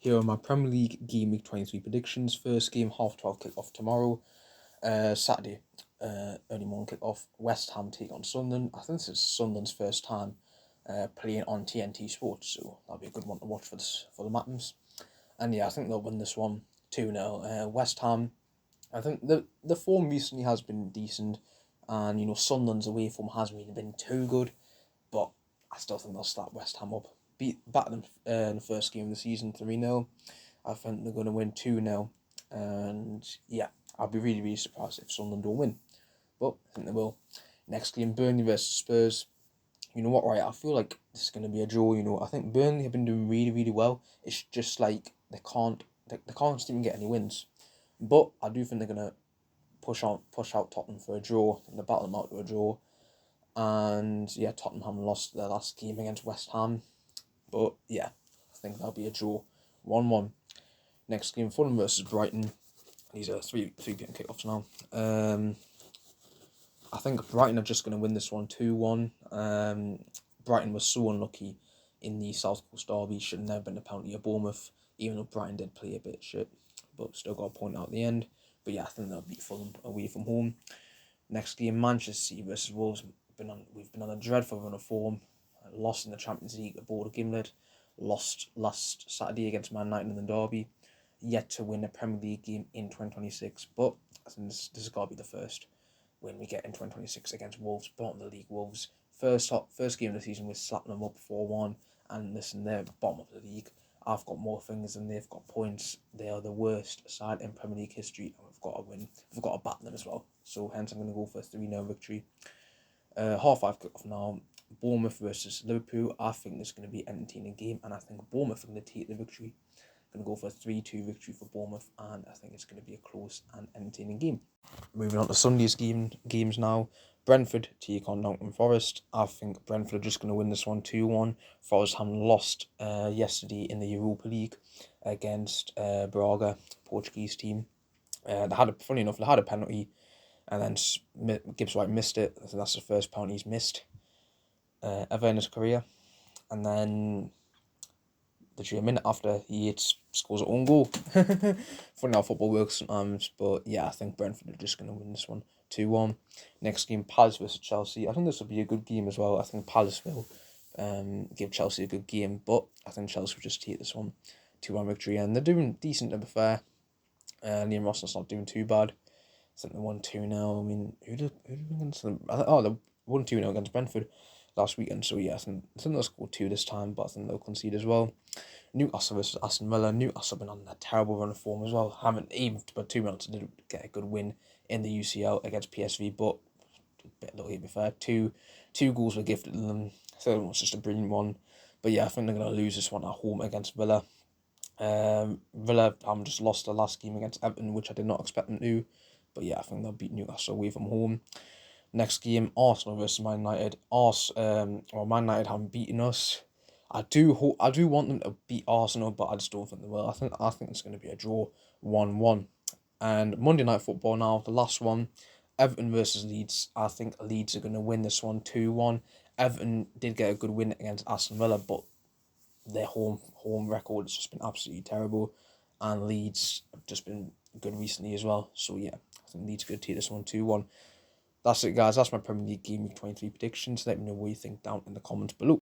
Here are my Premier League Game Week 23 predictions. First game, 12:30 kick-off tomorrow. Saturday, early morning kick-off. West Ham take on Sunderland. I think this is Sunderland's first time playing on TNT Sports, so that'll be a good one to watch for the Matins. And yeah, I think they'll win this one 2-0. West Ham, I think the form recently has been decent, and Sunderland's away form hasn't really been too good, but I still think they'll slap West Ham up. Batter them in the first game of the season 3-0. I think they're going to win 2-0, and yeah, I'll be really, really surprised if Sunderland don't win, but I think they will. Next game, Burnley versus Spurs. You know what, right? I feel like this is going to be a draw. I think Burnley have been doing really, really well. It's just like they can't seem to get any wins, but I do think they're going to push out Tottenham for a draw. And they battle them out to a draw. And yeah, Tottenham haven't lost their last game against West Ham. But yeah, I think that'll be a draw. 1-1. Next game, Fulham versus Brighton. These are 3 p.m. kickoffs now. I think Brighton are just going to win this one 2-1. Brighton was so unlucky in the South Coast derby. Should have never been a penalty at Bournemouth, even though Brighton did play a bit shit. But still got a point out at the end. But yeah, I think they'll beat Fulham away from home. Next game, Manchester City versus Wolves. We've been on a dreadful run of form. Lost in the Champions League at Bodo Gimlet. Lost last Saturday against Man United in the derby. Yet to win a Premier League game in 2026. But I think this has got to be the first win we get in 2026 against Wolves. Bottom of the league, Wolves. First game of the season, we're slapping them up 4-1. And listen, they're bottom of the league. I've got more fingers than they've got points. They are the worst side in Premier League history, and we've got to win. We've got to bat them as well. So hence I'm going to go for a 3-0 victory. 5:30 kick-off now. Bournemouth versus Liverpool. I think this is going to be an entertaining game, and I think Bournemouth are going to take the victory. I'm going to go for a 3-2 victory for Bournemouth, and I think it's going to be a close and entertaining game. Moving on to Sunday's games now. Brentford take on Nottingham Forest. I think Brentford are just going to win this one 2-1. Forest having lost yesterday in the Europa League against Braga, Portuguese team. Funny enough, they had a penalty, and then Gibbs White missed it. I think that's the first penalty he's missed ever in his career. And then literally a minute after, he scores an own goal. Funny how football works sometimes, but yeah, I think Brentford are just going to win this one 2-1. Next game, Palace versus Chelsea. I think this will be a good game as well. I think Palace will give Chelsea a good game, but I think Chelsea will just take this one 2-1 victory, and they're doing decent, to be fair. Liam Ross's not doing too bad. I think they won 2-0. I mean, who did against them? They won 2-0 against Brentford last weekend. So yeah, I think they'll score 2 this time, but I think they'll concede as well. Newcastle versus Aston Villa. Newcastle have been on a terrible run of form as well. Haven't even but 2 minutes to get a good win in the UCL against PSV, but a bit lucky to be fair. Two goals were gifted to them. Third one was just a brilliant one. But yeah, I think they're going to lose this one at home against Villa. Villa just lost the last game against Everton, which I did not expect them to. But yeah, I think they'll beat Newcastle away from home. Next game, Arsenal versus Man United. Man United haven't beaten us. I do want them to beat Arsenal, but I just don't think they will. I think it's going to be a draw, 1-1. And Monday Night Football now, the last one, Everton versus Leeds. I think Leeds are going to win this one 2-1. Everton did get a good win against Aston Villa, but their home record has just been absolutely terrible, and Leeds have just been good recently as well. So yeah, I think Leeds could take this one 2-1. That's it, guys. That's my Premier League Game Week 23 predictions. Let me know what you think down in the comments below.